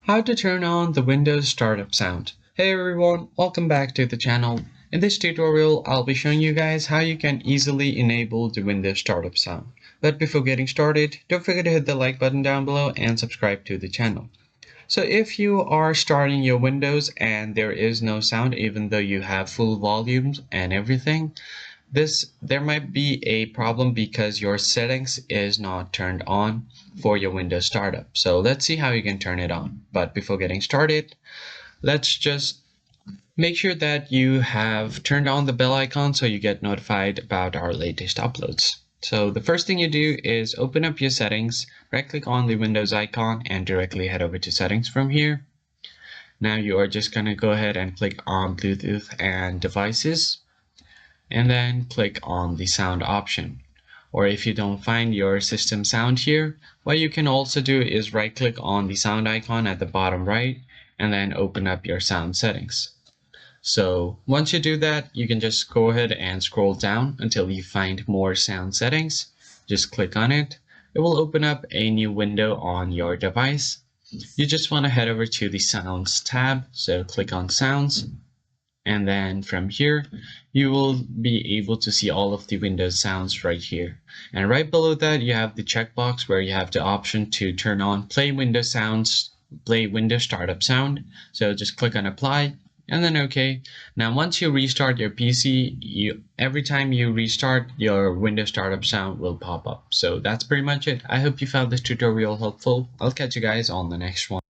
How to turn on the Windows startup sound. Hey everyone, welcome back to the channel. In this tutorial, I'll be showing you guys how you can easily enable the Windows startup sound. But before getting started, don't forget to hit the like button down below and subscribe to the channel. So if you are starting your Windows and there is no sound even though you have full volumes and everything, there might be a problem because your settings is not turned on for your Windows startup. So let's see how you can turn it on. But before getting started, let's just make sure that you have turned on the bell icon so you get notified about our latest uploads. So the first thing you do is open up your settings, right click on the Windows icon and directly head over to settings from here. Now you are just going to go ahead and click on Bluetooth and devices, and then click on the sound option. Or if you don't find your system sound here, what you can also do is right click on the sound icon at the bottom right and then open up your sound settings. So once you do that, you can just go ahead and scroll down until you find more sound settings. Just click on it. It will open up a new window on your device. You just want to head over to the Sounds tab, so click on Sounds. And then from here, you will be able to see all of the Windows sounds right here. And right below that, you have the checkbox where you have the option to turn on Play Windows Sounds, Play Windows Startup Sound. So just click on Apply and then OK. Now, once you restart your PC, every time you restart, your Windows Startup Sound will pop up. So that's pretty much it. I hope you found this tutorial helpful. I'll catch you guys on the next one.